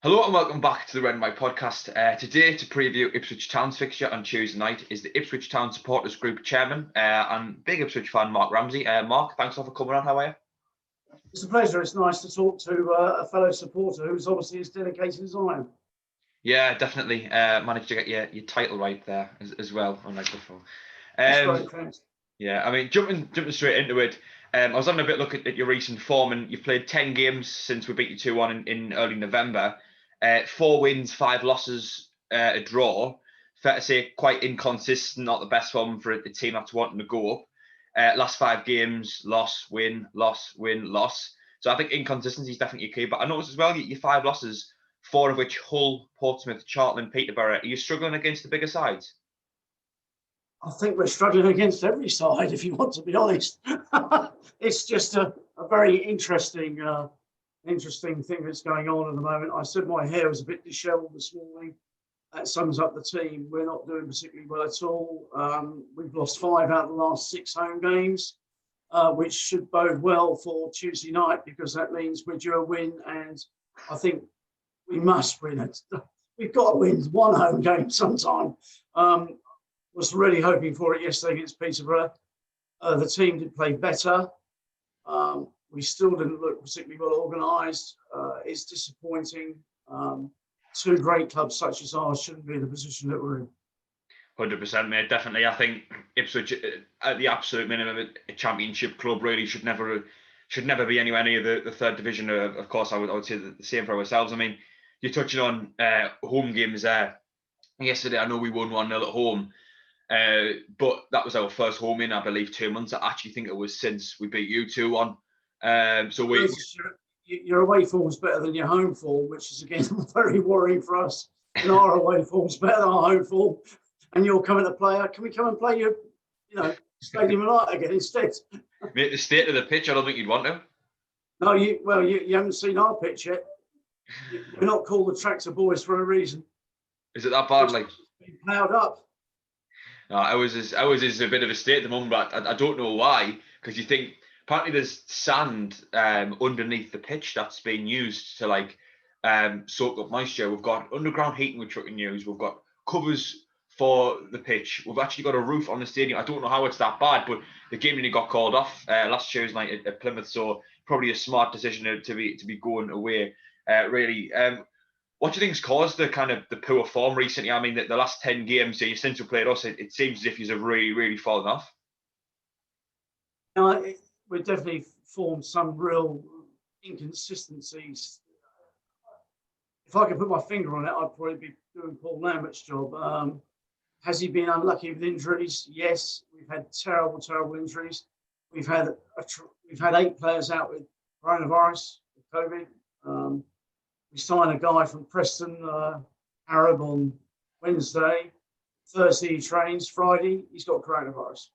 Hello and welcome back to the Red and White podcast. Today, to preview Ipswich Town's fixture on Tuesday night, is the Ipswich Town Supporters Group chairman and big Ipswich fan, Mark Ramsey. Mark, thanks for coming on. How are you? It's a pleasure. It's nice to talk to a fellow supporter who's obviously as dedicated as I am. Yeah, definitely. Managed to get your title right there as well, unlike before. That's great, thanks. Yeah, I mean, jumping straight into it, I was having a bit look at your recent form, and you've played 10 games since we beat you 2-1 in early November. 4 wins, 5 losses, a draw. Fair to say, quite inconsistent, not the best form for a team that's wanting to go up. Last 5 games, loss, win, loss, win, loss. So I think inconsistency is definitely key. But I noticed as well, your 5 losses, 4 of which Hull, Portsmouth, Charlton, Peterborough. Are you struggling against the bigger sides? I think we're struggling against every side, if you want to be honest. It's just a very interesting thing that's going on at the moment. I said my hair was a bit dishevelled this morning. That sums up the team. We're not doing particularly well at all. We've lost 5 out of the last 6 home games, which should bode well for Tuesday night because that means we're due a win, and I think we must win it. We've got to win one home game sometime. Was really hoping for it yesterday against Peterborough. The team did play better. We still didn't look particularly well organised. It's disappointing. 2 great clubs such as ours shouldn't be in the position that we're in. 100%, mate. Definitely. I think Ipswich, at the absolute minimum, a championship club really should never be anywhere near the third division. Of course, I would say the same for ourselves. I mean, you're touching on home games there. Yesterday, I know we won 1-0 at home. But that was our first home in, I believe, 2 months. I actually think it was since we beat you 2-1. Your away form's better than your home form, which is again very worrying for us. And our away form's better than our home form, and you're coming to play. Can we come and play your, Stadium of Light again instead? Mate, the state of the pitch, I don't think you'd want to. No, you haven't seen our pitch yet. We're not called the Tractor Boys for a reason. Is it that bad? Like, been ploughed up. No, ours is a bit of a state at the moment, but I don't know why. Because you think apparently there's sand underneath the pitch that's being used to soak up moisture. We've got underground heating which we can use. We've got covers for the pitch. We've actually got a roof on the stadium. I don't know how it's that bad, but the game nearly got called off last Tuesday night at Plymouth. So probably a smart decision to be going away. Really. What do you think's caused the poor form recently? I mean, the last 10 games since we played us, it seems as if you've really, really fallen off. We've definitely formed some real inconsistencies. If I could put my finger on it, I'd probably be doing Paul Lambert's job. Has he been unlucky with injuries? Yes. We've had terrible, terrible injuries. We've had 8 players out with coronavirus, with COVID. We signed a guy from Preston, Arab, on Wednesday. Thursday he trains. Friday he's got coronavirus,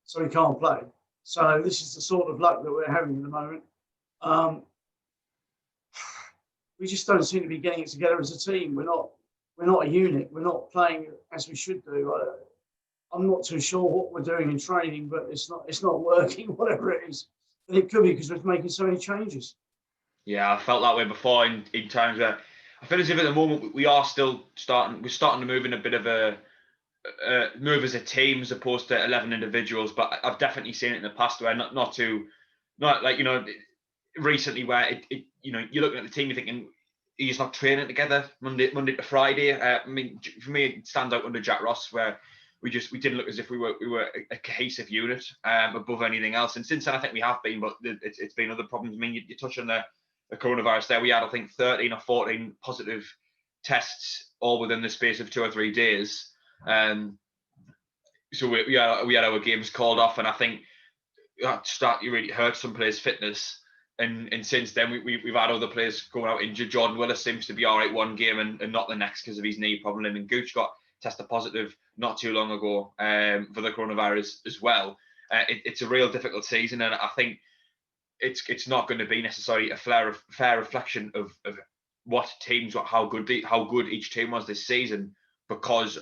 so he can't play. So this is the sort of luck that we're having at the moment. We just don't seem to be getting it together as a team. We're not a unit. We're not playing as we should do. I'm not too sure what we're doing in training, but it's not working. Whatever it is, but it could be because we're making so many changes. Yeah, I felt that way before in times where I feel as if at the moment we are still starting to move in a bit of a move as a team as opposed to 11 individuals. But I've definitely seen it in the past where not recently where you're looking at the team, you're thinking he's not training together Monday to Friday. I mean, for me, it stands out under Jack Ross where we didn't look as if we were a cohesive unit above anything else. And since then, I think we have been, but it's been other problems. I mean, you touch on the coronavirus there. We had, I think, 13 or 14 positive tests all within the space of 2 or 3 days. So we had our games called off, and I think that really hurt some players' fitness. And since then, we've had other players going out injured. Jordan Willis seems to be all right one game and not the next because of his knee problem. And Gooch got tested positive not too long ago for the coronavirus as well. It's a real difficult season, and I think it's not going to be necessarily a fair reflection of how good each team was this season because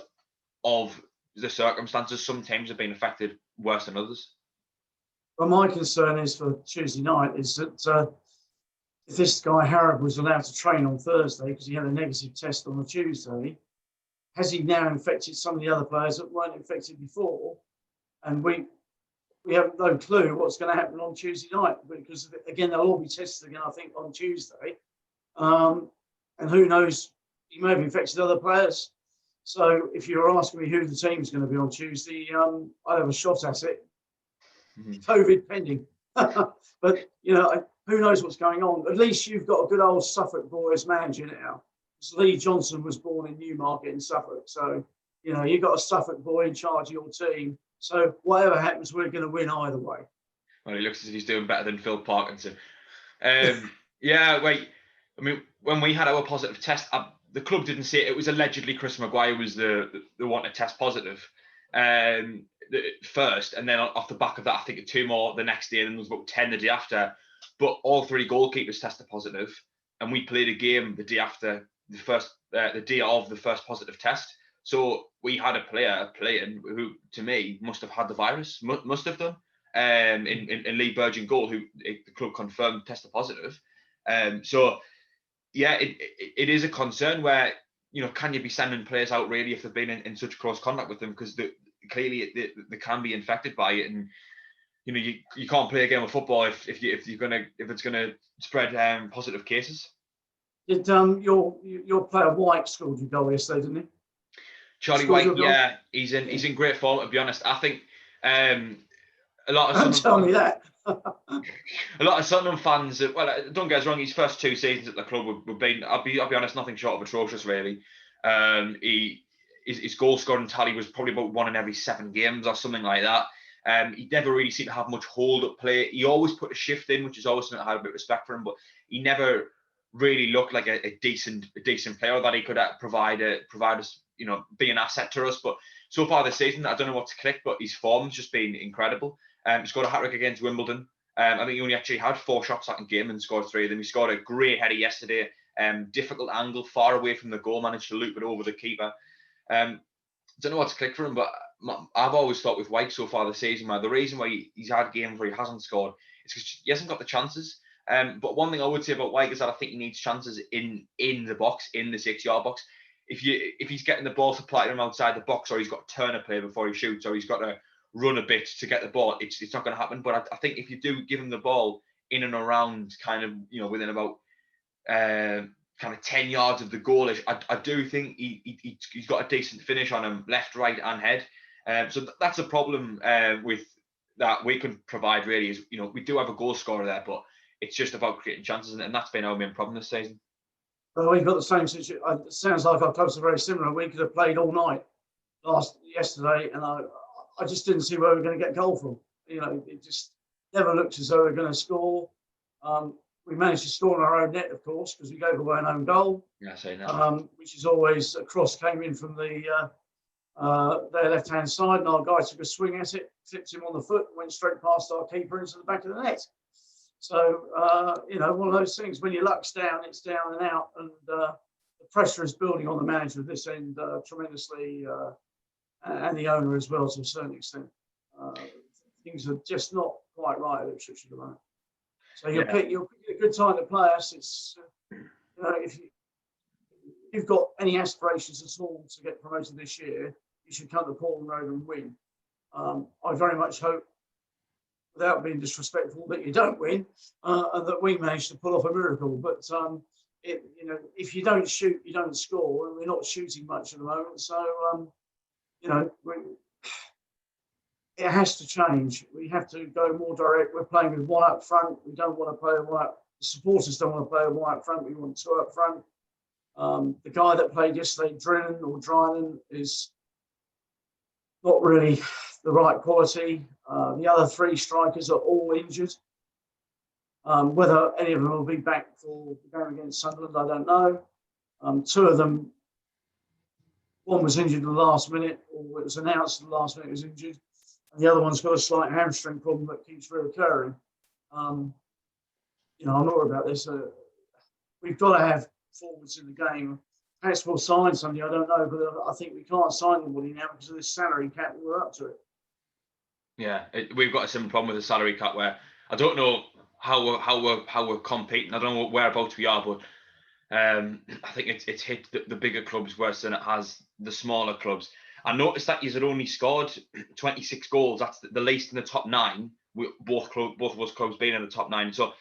of the circumstances. Some teams have been affected worse than others. Well, my concern is for Tuesday night is that if this guy Harrod was allowed to train on Thursday because he had a negative test on a Tuesday, has he now infected some of the other players that weren't infected before? And we have no clue what's going to happen on Tuesday night because, again, they'll all be tested again, I think, on Tuesday. And who knows, he may have infected other players. So if you were asking me who the team's going to be on Tuesday, I'd have a shot at it. COVID pending. But, who knows what's going on. At least you've got a good old Suffolk boy as manager now. Lee Johnson was born in Newmarket in Suffolk. So, you've got a Suffolk boy in charge of your team. So whatever happens, we're going to win either way. Well, he looks as if he's doing better than Phil Parkinson. Yeah, wait. I mean, when we had our positive test, the club didn't say it. It was allegedly Chris Maguire was the one to test positive first. And then off the back of that, I think 2 more the next day, and then there was about 10 the day after. But all 3 goalkeepers tested positive. And we played a game the day after the day of the first positive test. So we had a player playing who, to me, must have had the virus, must have done, in Lee Burge goal, who the club confirmed tested positive. So, yeah, it is a concern where, can you be sending players out really if they've been in such close contact with them? Because clearly they can be infected by it, and you can't play a game of football if it's gonna spread positive cases. Did your player White scored your goal yesterday, didn't he? Charlie White, yeah, he's in great form. To be honest, I think a lot of don't tell me that. A lot of Sunderland fans, well, don't get us wrong, his first 2 seasons at the club were been, I'll be honest, nothing short of atrocious, really. His goal scoring tally was probably about 1 in every 7 games or something like that. He never really seemed to have much hold-up play. He always put a shift in, which is always something I had a bit of respect for him, but he never really looked like a decent player that he could provide us, be an asset to us. But so far this season, I don't know what to click, but his form's just been incredible. He scored a hat-trick against Wimbledon. I think he only actually had 4 shots that game and scored 3 of them. He scored a great header yesterday. Difficult angle, far away from the goal, managed to loop it over the keeper. Don't know what to click for him, but I've always thought with White so far this season, the reason why he's had games where he hasn't scored is because he hasn't got the chances. But one thing I would say about White is that I think he needs chances in the box, in the 6-yard box. If he's getting the ball supplied him outside the box, or he's got to turn a play before he shoots, or he's got to run a bit to get the ball, it's not going to happen. But I think if you do give him the ball in and around kind of, within about kind of 10 yards of the goal, I do think he's got a decent finish on him, left, right and head. So that's a problem with that we can provide really is, we do have a goal scorer there, but it's just about creating chances, and that's been our main problem this season. Well, we've got the same situation. It sounds like our clubs are very similar. We could have played all night yesterday, and I just didn't see where we were going to get a goal from. It just never looked as though we were going to score. We managed to score on our own net, of course, because we gave away an own goal. Yeah, I say that. Which is always a cross came in from their left-hand side, and our guy took a swing at it, flipped him on the foot, went straight past our keeper into the back of the net. So, one of those things, when your luck's down, it's down and out. And the pressure is building on the manager at this end tremendously, and the owner as well to a certain extent. Things are just not quite right at Ipswich at the moment. So you'll pick a good time to play us. It's, if you've got any aspirations at all to get promoted this year, you should come to Portland Road and win. I very much hope, without being disrespectful, that you don't win, and that we manage to pull off a miracle. But if you don't shoot, you don't score, and we're not shooting much at the moment. So it has to change. We have to go more direct. We're playing with 1 up front. We don't want to play with 1 up. The supporters don't want to play with 1 up front. We want 2 up front. The guy that played yesterday, Drynan, is not really the right quality. The other 3 strikers are all injured. Whether any of them will be back for the game against Sunderland, I don't know. 2 of them, one was injured at the last minute, or it was announced at the last minute he was injured, and the other one's got a slight hamstring problem that keeps reoccurring. I'm not worried about this. We've got to have forwards in the game. Perhaps we'll sign somebody, I don't know, but I think we can't sign anybody now because of this salary cap. We're up to it. Yeah, we've got a similar problem with the salary cap where I don't know how we're competing. I don't know whereabouts we are, but I think it's hit the bigger clubs worse than it has the smaller clubs. I noticed that he's had only scored 26 goals. That's the least in the top 9. Both of us clubs being in the top 9. So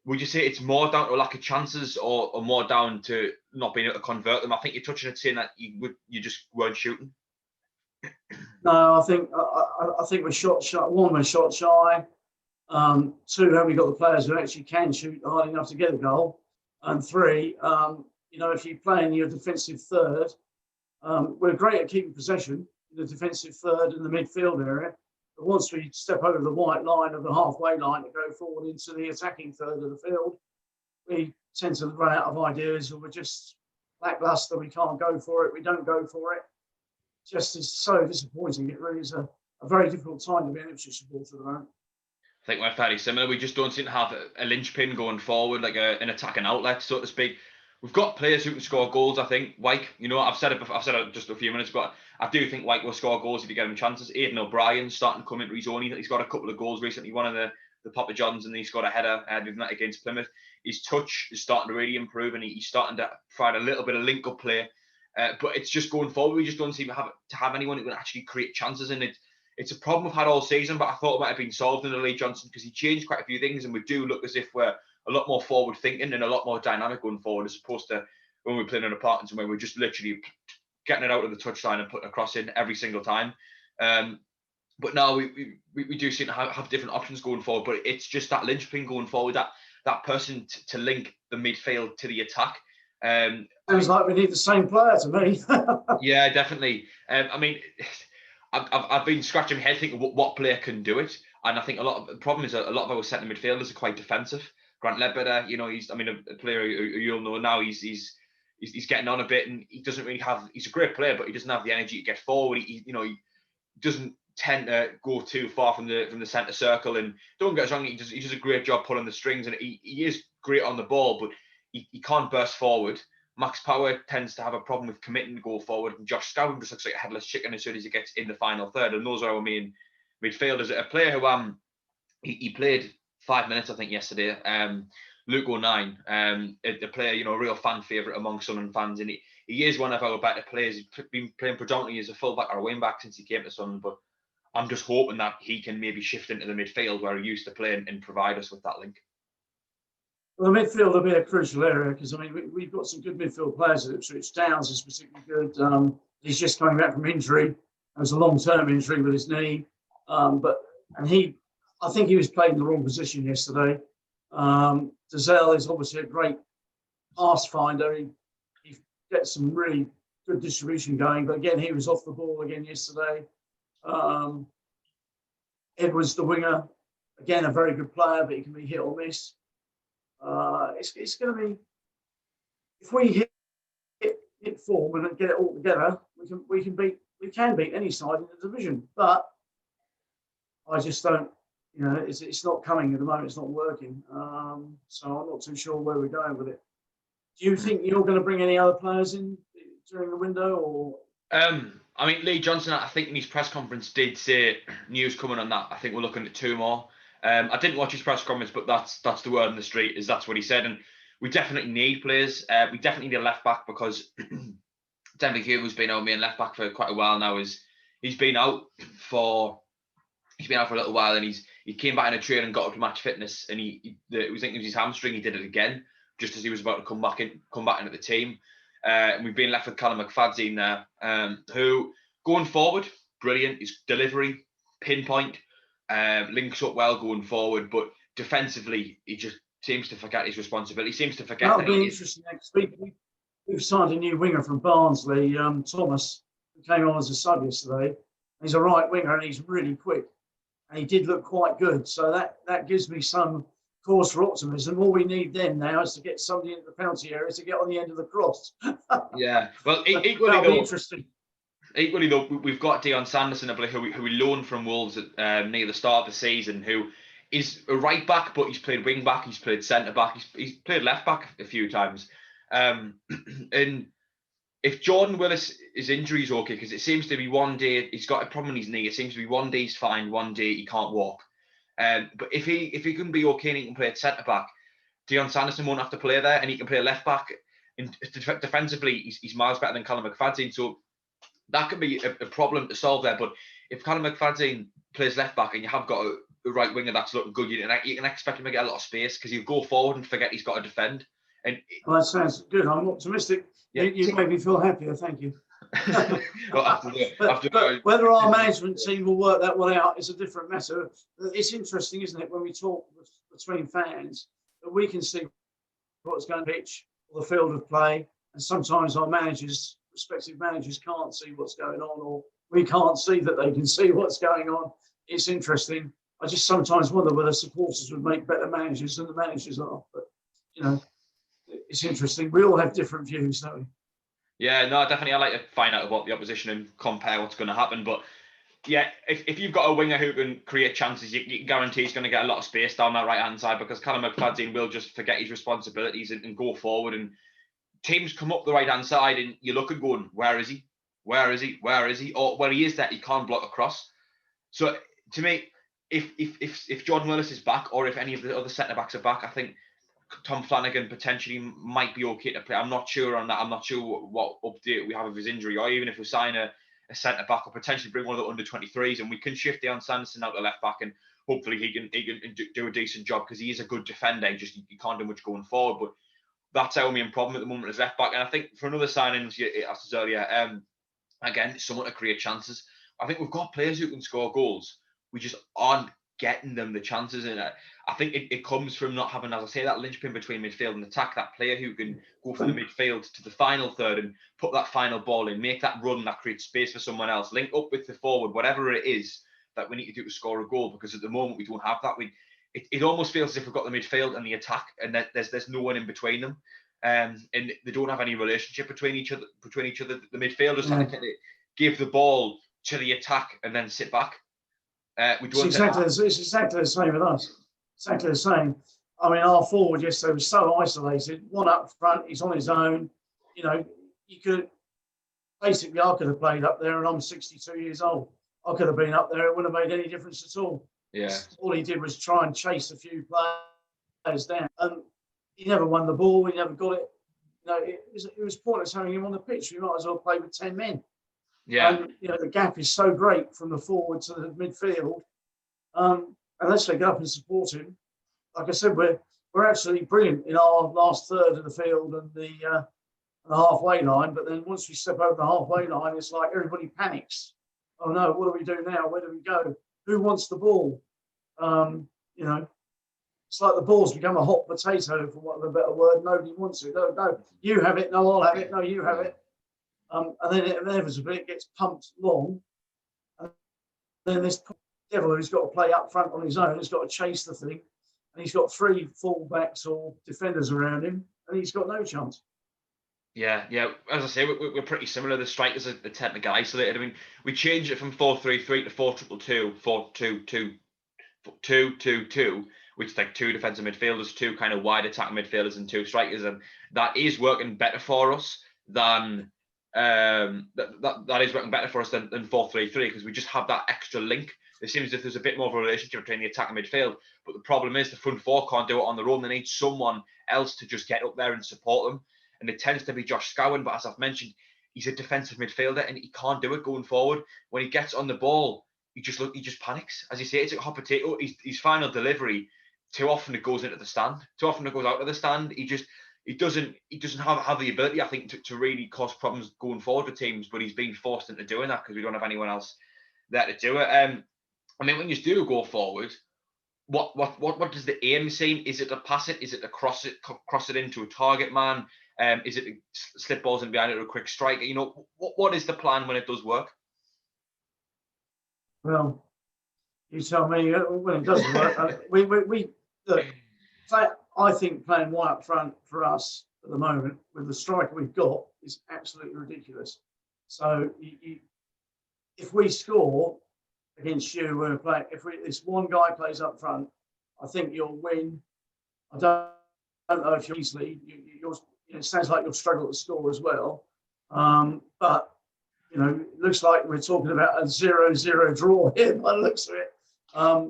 would you say it's more down to lack of chances or more down to not being able to convert them? I think you're touching it saying that you just weren't shooting. No, I think we're shot shy. One, we're shot shy. Two, have we got the players who actually can shoot hard enough to get a goal? And three, if you play in your defensive third, we're great at keeping possession in the defensive third and the midfield area. But once we step over the white line of the halfway line to go forward into the attacking third of the field, we tend to run out of ideas, or we're just lackluster. We can't go for it. We don't go for it. Just is so disappointing. It really is a very difficult time to be an Ipswich supporter at the moment. I think we're fairly similar. We just don't seem to have a linchpin going forward, like an attacking outlet, so to speak. We've got players who can score goals. I think Wyke. I've said it just a few minutes, but I do think Wyke will score goals if you give him chances. Aidan O'Brien's starting to come into his own. He's got a couple of goals recently. One of the Papa Johns, and he's got a header against Plymouth. His touch is starting to really improve, and he's starting to provide a little bit of link-up play. But it's just going forward. We just don't seem to have anyone who can actually create chances, and it's a problem we've had all season, but I thought it might have been solved under Lee Johnson because he changed quite a few things, and we do look as if we're a lot more forward thinking and a lot more dynamic going forward, as opposed to when we're playing in apartments and where we're just literally getting it out of the touchline and putting a cross in every single time. But now we do seem to have different options going forward, but it's just that linchpin going forward, that person to link the midfield to the attack. Sounds like we need the same player to me. Yeah, definitely. I've been scratching my head thinking what player can do it, and I think the problem is a lot of our centre midfielders are quite defensive. Grant Ledbetter, he's a player who you'll know now. He's getting on a bit, and he doesn't really have. He's a great player, but he doesn't have the energy to get forward. He doesn't tend to go too far from the centre circle. And don't get us wrong, he does a great job pulling the strings, and he is great on the ball, but he can't burst forward. Max Power tends to have a problem with committing to go forward, and Josh Scowen just looks like a headless chicken as soon as he gets in the final third. And those are our main midfielders. A player who he played 5 minutes, I think, yesterday. Luke O'Nien, a player, a real fan favourite among Sunderland fans, and he is one of our better players. He's been playing predominantly as a fullback or a wing back since he came to Sunderland, but I'm just hoping that he can maybe shift into the midfield where he used to play and provide us with that link. Well, the midfield will be a crucial area because, we've got some good midfield players at Ipswich. Downs is particularly good. He's just coming back from injury. It was a long-term injury with his knee. I think he was played in the wrong position yesterday. Dazelle is obviously a great pass finder. He gets some really good distribution going, but again, he was off the ball again yesterday. Edwards, the winger, again, a very good player, but he can be hit or miss. It's going to be, if we hit form and get it all together, we can beat any side in the division. But I just don't, it's not coming at the moment. It's not working. So I'm not too sure where we're going with it. Do you think you're going to bring any other players in during the window, or? Lee Johnson, I think in his press conference did say news coming on that. I think we're looking at 2 more. I didn't watch his press conference, but that's the word on the street, that's what he said. And we definitely need players. We definitely need a left back because Denver Hugh, who's been our main left back for quite a while now, he's been out for a little while, and he came back in a train and got up to match fitness, and he was thinking it was his hamstring. He did it again just as he was about to come back into the team. And we've been left with Callum McFadzean there, who going forward, brilliant. His delivery, pinpoint. Links up well going forward, but defensively he just seems to forget his responsibility. He seems to forget. That'll be interesting next week. We've signed a new winger from Barnsley, Thomas, who came on as a sub yesterday. He's a right winger and he's really quick, and he did look quite good. So that gives me some cause for optimism. All we need then now is to get somebody into the penalty area to get on the end of the cross. Yeah, well, that'll be interesting. Equally, though, we've got Dion Sanderson, a player who we loaned from Wolves near the start of the season, who is a right back, but he's played wing back, he's played centre back, he's played left back a few times. And if Jordan Willis' injury is okay, because it seems to be one day he's got a problem in his knee, it seems to be one day he's fine, one day he can't walk. But if he can be okay and he can play at centre back, Dion Sanderson won't have to play there, and he can play left back. And defensively, he's miles better than Callum McFadzean. So that could be a problem to solve there. But if Callum McFadzean plays left back and you have got a right winger that's looking good, you can expect him to get a lot of space because he'll go forward and forget he's got to defend. And well, that sounds good. I'm optimistic. Yeah, you made me feel happier. Thank you. But whether our management team will work that one out is a different matter. It's interesting, isn't it, when we talk between fans, that we can see what's going to pitch or the field of play, and sometimes our respective managers can't see what's going on, or we can't see that they can see what's going on. It's interesting. I just sometimes wonder whether supporters would make better managers than the managers are. But, it's interesting. We all have different views, don't we? Yeah, no, definitely. I like to find out about the opposition and compare what's going to happen. But yeah, if you've got a winger who can create chances, you can guarantee he's going to get a lot of space down that right-hand side, because Callum McFadzean will just forget his responsibilities and go forward. And teams come up the right-hand side and you look and going, where is he? Where is he? Where is he? Or when he is there, he can't block across. So to me, if Jordan Willis is back, or if any of the other centre-backs are back, I think Tom Flanagan potentially might be okay to play. I'm not sure on that. I'm not sure what update we have of his injury, or even if we sign a centre back, or potentially bring one of the under 23s, and we can shift Dion Sanderson out to left back, and hopefully he can do a decent job, because he is a good defender. He can't do much going forward, but that's our main problem at the moment is left back. And I think for another signing, as you asked us earlier, again, someone to create chances. I think we've got players who can score goals. We just aren't getting them the chances. And I think it comes from not having, as I say, that linchpin between midfield and attack, that player who can go from the midfield to the final third and put that final ball in, make that run that creates space for someone else, link up with the forward, whatever it is that we need to do to score a goal, because at the moment we don't have that. It almost feels as if we've got the midfield and the attack, and that there's no one in between them. And they don't have any relationship between each other. The midfielders tend to give the ball to the attack and then sit back. It's exactly the same with us. Exactly the same. I mean, our forward yesterday was so isolated. One up front, he's on his own. You could basically, I could have played up there, and I'm 62 years old. I could have been up there. It wouldn't have made any difference at all. Yeah. All he did was try and chase a few players down, and he never won the ball. He never got it. It was pointless having him on the pitch. We might as well play with 10 men. Yeah. And the gap is so great from the forward to the midfield. Unless they go up and support him, like I said, we're absolutely brilliant in our last third of the field and the halfway line. But then once we step over the halfway line, it's like everybody panics. Oh no, what do we do now? Where do we go? Who wants the ball? It's like the ball's become a hot potato, for want of a better word. Nobody wants it. No, you have it. No, I'll have it. No, you have it. And then inevitably it gets pumped long. And then this devil who's got to play up front on his own has got to chase the thing. And he's got 3 full-backs or defenders around him, and he's got no chance. Yeah. As I say, we're pretty similar. The strikers are tend to get isolated. I mean, we changed it from 4-3-3 to 4-2-2, 4-2-2, which is like 2 defensive midfielders, 2 kind of wide attack midfielders, and 2 strikers, and that is working better for us than that is working better for us than 4-3-3, because we just have that extra link. It seems as if there's a bit more of a relationship between the attack and midfield, but the problem is the front 4 can't do it on their own. They need someone else to just get up there and support them, and it tends to be Josh Scowen. But as I've mentioned, he's a defensive midfielder and he can't do it going forward. When he gets on the ball, he just panics. As you say, it's a hot potato. His final delivery, too often it goes into the stand. Too often it goes out of the stand. He doesn't have the ability, I think, to really cause problems going forward with teams, but he's being forced into doing that because we don't have anyone else there to do it. I mean, when you do go forward, what does the aim seem? Is it to pass it? Is it to cross it into a target man? Is it to slip balls in behind it or a quick strike? What is the plan when it does work? Well, you tell me when it doesn't work. We look. I think playing one up front for us at the moment with the striker we've got is absolutely ridiculous. So if we score against you, we're playing. If this one guy plays up front, I think you'll win. I don't know if you're easily. It sounds like you'll struggle to score as well. But it looks like we're talking about a 0-0 draw here by the looks of it.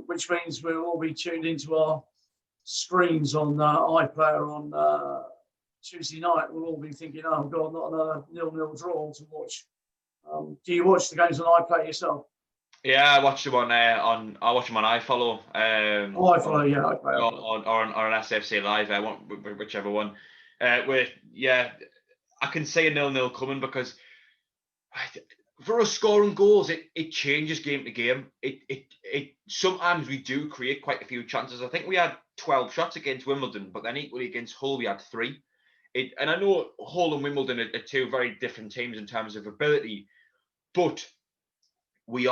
which means we'll all be tuned into our screens on iPlayer on Tuesday night. We'll all be thinking, oh God, not another 0-0 draw to watch. Do you watch the games on iPlayer yourself? Yeah, I watch them on iFollow. iFollow, yeah, iPlayer. Or on SFC Live. I want whichever one. I can see a 0-0 coming because for us scoring goals, it changes game to game. It sometimes we do create quite a few chances. I think we had 12 shots against Wimbledon, but then equally against Hull we had 3. And I know Hull and Wimbledon are two very different teams in terms of ability, but we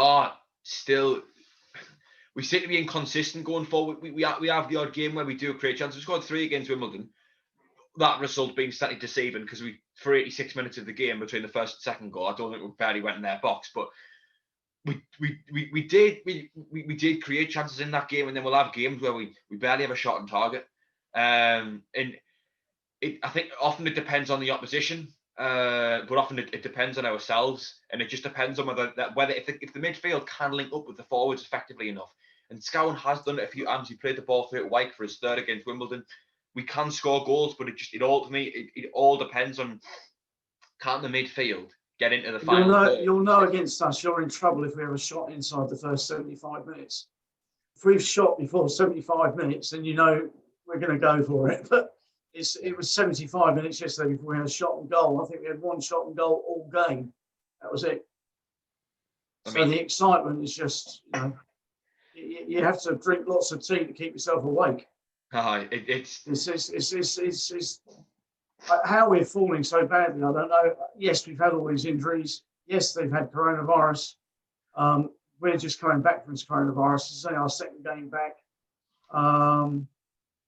seem to be inconsistent going forward. We have the odd game where we do create chances. We scored 3 against Wimbledon. That result being slightly deceiving because for 86 minutes of the game between the first and second goal, I don't think we barely went in their box, but we did create chances in that game, and then we'll have games where we barely have a shot on target. And I think often it depends on the opposition, but often it depends on ourselves, and it just depends on whether if the midfield can link up with the forwards effectively enough. And Scowen has done it a few times. He played the ball through to Wyke for his 3rd against Wimbledon. We can score goals, but it all depends on, can the midfield get into the final. You'll know against us, you're in trouble if we have a shot inside the first 75 minutes. If we've shot before 75 minutes, then you know we're going to go for it. But it was 75 minutes yesterday before we had a shot on goal. I think we had 1 shot on goal all game. That was it. So the excitement is just, you have to drink lots of tea to keep yourself awake. It's how we're falling so badly. I don't know. Yes, we've had all these injuries. Yes, they've had coronavirus. We're just coming back from this coronavirus. This is only our 2nd game back.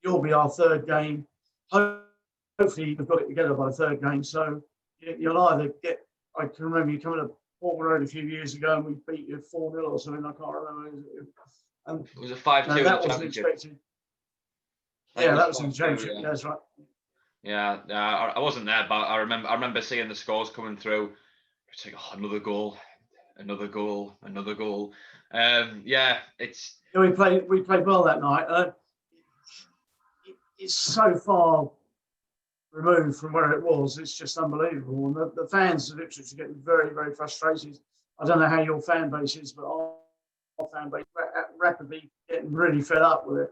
You'll be our 3rd game. Hopefully, we've got it together by the 3rd game. So you'll either get. I can remember you coming to Portman Road a few years ago and we beat you 4-0 or something. I can't remember. It was a 5-2. That wasn't expected. Yeah, that was in the championship. Yeah, that's right. Yeah, I wasn't there, but I remember seeing the scores coming through. It's like, oh, another goal. It's. We played well that night. It's so far removed from where it was. It's just unbelievable. And the fans of Ipswich are getting very, very frustrated. I don't know how your fan base is, but our fan base rapidly getting really fed up with it.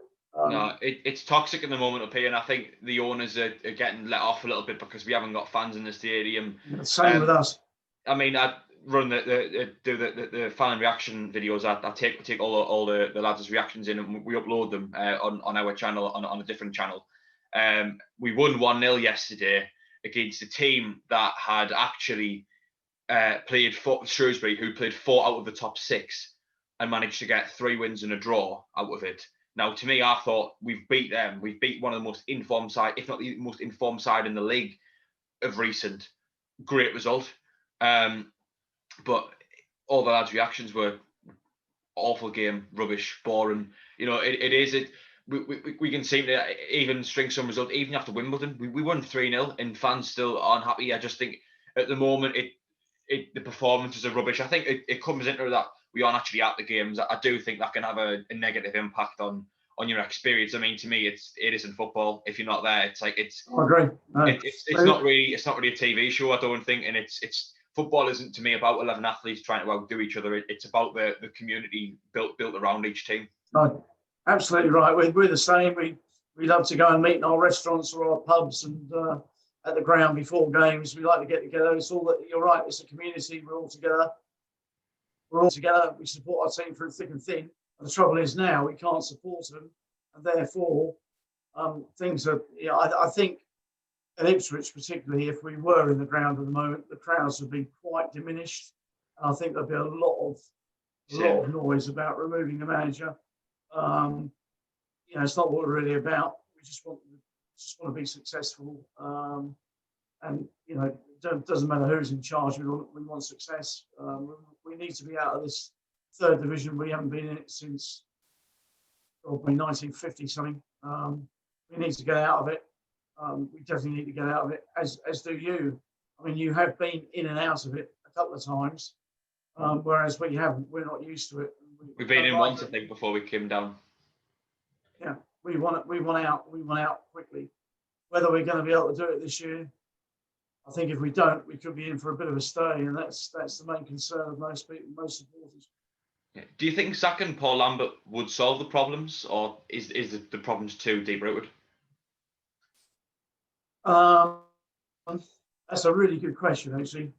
It's toxic in the moment up here, and I think the owners are getting let off a little bit because we haven't got fans in the stadium. Same with us. I mean, I run the fan reaction videos. I take all the lads' reactions in, and we upload them on our channel on a different channel. We won 1-0 yesterday against a team that had actually played Shrewsbury, who played 4 out of the top 6 and managed to get 3 wins and a draw out of it. Now, to me, I thought we've beat them. We've beat one of the most informed side, if not the most informed side in the league of recent. Great result. But all the lads' reactions were awful game, rubbish, boring. We can seem to even string some result, even after Wimbledon. We won 3-0 and fans still aren't happy. I just think at the moment the performances are rubbish. I think it comes into that we aren't actually at the games. I do think that can have a negative impact on your experience. I mean, to me, it isn't football. If you're not there, it's like I agree. It's not really a TV show, I don't think, and it's football isn't to me about 11 athletes trying to outdo each other. It's about the community built around each team. No, absolutely right. We're the same. We love to go and meet in our restaurants or our pubs and at the ground before games. We like to get together. It's all that. You're right. It's a community. We're all together. We support our team through thick and thin. And the trouble is now we can't support them, and therefore things are. I think at Ipswich, particularly, if we were in the ground at the moment, the crowds would be quite diminished. And I think there'd be a lot of noise about removing the manager. It's not what we're really about. We just want to be successful, and it doesn't matter who's in charge. We want success. We need to be out of this 3rd division. We haven't been in it since probably 1950 something. We need to get out of it. We definitely need to get out of it, as do you. I mean, you have been in and out of it a couple of times. whereas we haven't. We're not used to it. We've been in like once, I it. think, before we came down. Yeah, we want it. We want out. We want out quickly. Whether we're going to be able to do it this year, I think if we don't, we could be in for a bit of a stay, and that's the main concern of most people, most supporters. Yeah. Do you think sacking Paul Lambert would solve the problems, or is the problems too deep rooted? That's a really good question, actually.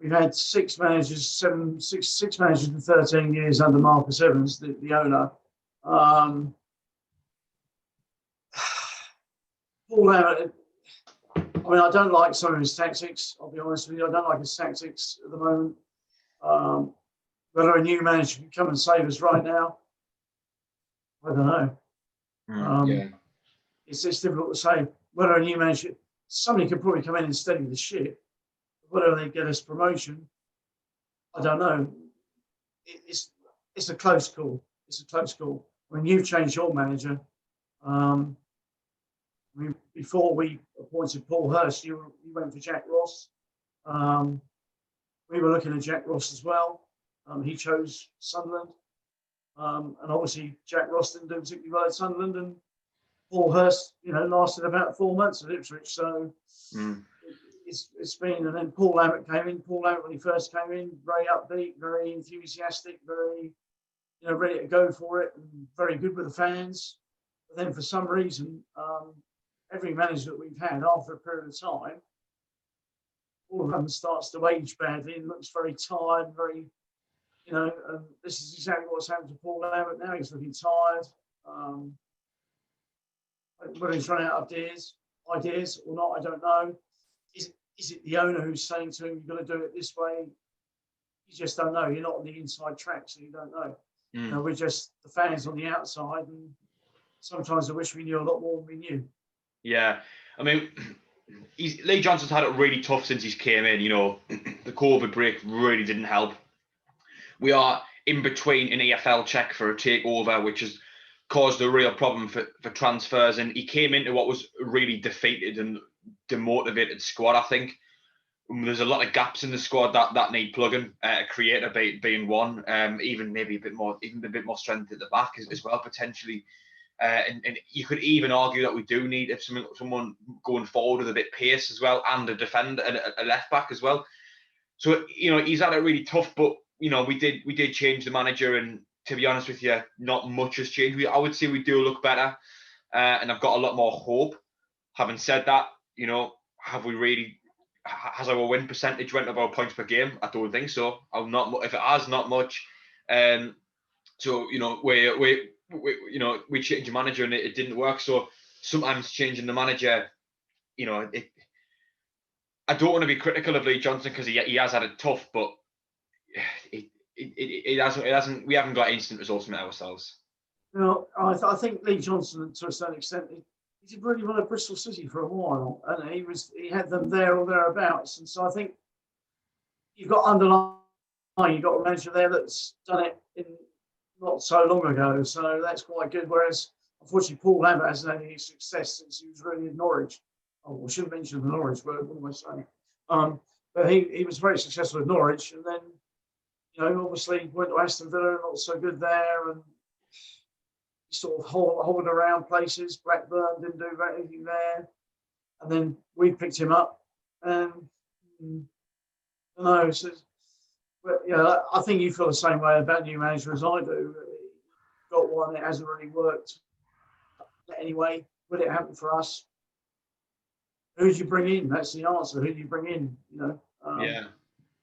We've had six managers in 13 years under Marcus Evans, the owner. Paul Lambert, I mean, I don't like some of his tactics, I'll be honest with you. I don't like his tactics at the moment. Whether a new manager can come and save us right now, I don't know. Yeah. It's difficult to say. Whether a new manager, somebody could probably come in and steady the ship. Whether they get us promotion, I don't know. It's a close call. It's a close call. When you've changed your manager, before we appointed Paul Hurst, you went for Jack Ross. We were looking at Jack Ross as well. He chose Sunderland. And obviously Jack Ross didn't do particularly well at Sunderland, and Paul Hurst, lasted about 4 months at Ipswich. So it's been, and then Paul Lambert came in. Paul Lambert, when he first came in, very upbeat, very enthusiastic, very, ready to go for it, and very good with the fans. But then for some reason, every manager that we've had after a period of time, all of them starts to age badly and looks very tired, very, and this is exactly what's happened to Paul Lambert now. He's looking tired. Whether he's run out of ideas or not, I don't know. Is it the owner who's saying to him, you've got to do it this way? You just don't know. You're not on the inside track, so you don't know. We're just the fans on the outside, and sometimes I wish we knew a lot more than we knew. Yeah, I mean, Lee Johnson's had it really tough since he's came in. The COVID break really didn't help. We are in between an EFL check for a takeover, which has caused a real problem for transfers. And he came into what was a really defeated and demotivated squad, I think. There's a lot of gaps in the squad that need plugging. A creator being one, even maybe a bit more strength at the back as well, potentially. And you could even argue that we do need someone going forward with a bit of pace as well, and a defender, a left back as well. So he's had it really tough, but we did change the manager, and to be honest with you, not much has changed. I would say we do look better, and I've got a lot more hope. Having said that, have we really? Has our win percentage went up our points per game? I don't think so. If it has, not much. So we changed the manager and it didn't work. So sometimes changing the manager, I don't want to be critical of Lee Johnson because he has had it tough, but it hasn't. We haven't got instant results from it ourselves. I think Lee Johnson, to a certain extent, he did really well at Bristol City for a while, and he had them there or thereabouts. And so I think you've got you've got a manager there that's done it in not so long ago, so that's quite good. Whereas, unfortunately, Paul Lambert hasn't had any success since he was really in Norwich. Oh, I shouldn't mention the Norwich word. What am I saying? But he was very successful at Norwich, and then, obviously went to Aston Villa, not so good there, and he sort of hovered around places. Blackburn didn't do anything there, and then we picked him up, and I don't know. So, but I think you feel the same way about new manager as I do. Got one, it hasn't really worked. Anyway, would it happen for us? Who did you bring in? That's the answer. Who do you bring in? Yeah.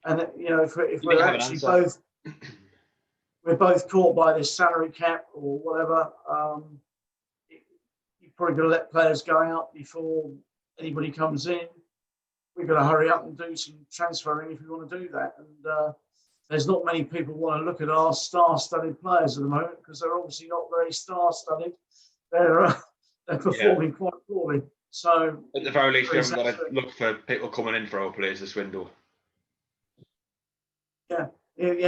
And if we're actually we're both caught by this salary cap or whatever, you're probably going to let players go out before anybody comes in. We've got to hurry up and do some transferring if we want to do that. And there's not many people want to look at our star-studded players at the moment because they're obviously not very star-studded. They're performing quite poorly. So at the very least, we haven't got to look for people coming in for our players this window. Yeah.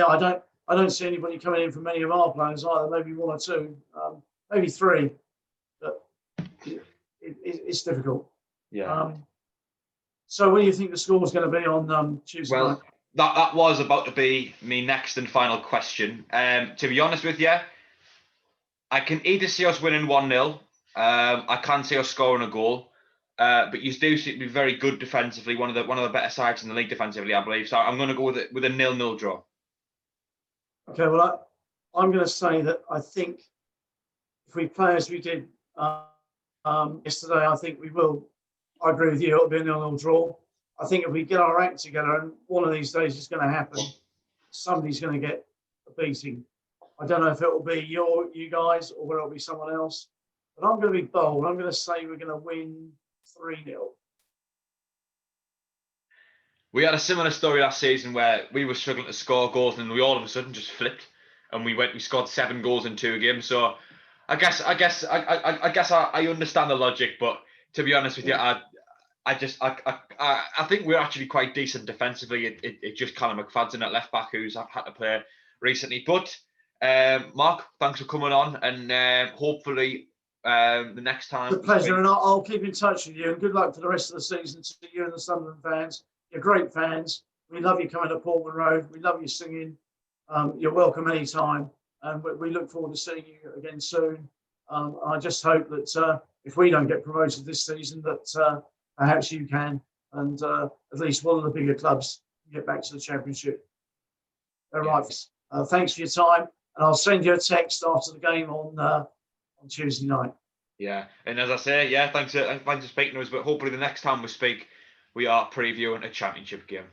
I don't see anybody coming in for many of our players either. Maybe one or two, maybe three. But it's difficult. Yeah. So, what do you think the score is going to be on Tuesday night? that was about to be my next and final question. To be honest with you, I can either see us winning 1-0. I can see us scoring a goal. But you do seem to be very good defensively. One of the better sides in the league defensively, I believe. So I'm going to go with a 0-0 draw. Okay, well, I'm going to say that I think if we play as we did yesterday, I think we will. I agree with you. It'll be a 0-0 draw. I think if we get our act together, and one of these days it's going to happen, somebody's going to get a beating. I don't know if it will be you guys or whether it'll be someone else. But I'm going to be bold. I'm going to say we're going to win 3-0. We had a similar story last season where we were struggling to score goals, and we all of a sudden just flipped, and we scored 7 goals in 2 games. So I guess I understand the logic, but to be honest with you, I think we're actually quite decent defensively. It just Callum McFadden at left back who's had to play recently. But Mark, thanks for coming on, and hopefully the next time. It's a pleasure, and I'll keep in touch with you. And good luck for the rest of the season to you and the Sunderland fans. You're great fans. We love you coming to Portman Road. We love you singing. You're welcome anytime, and we look forward to seeing you again soon. I just hope that if we don't get promoted this season, that perhaps you can, and at least one of the bigger clubs get back to the Championship. All right. Thanks for your time, and I'll send you a text after the game on Tuesday night. Yeah, and as I say, yeah, thanks for speaking to us. But hopefully the next time we speak, we are previewing a Championship game.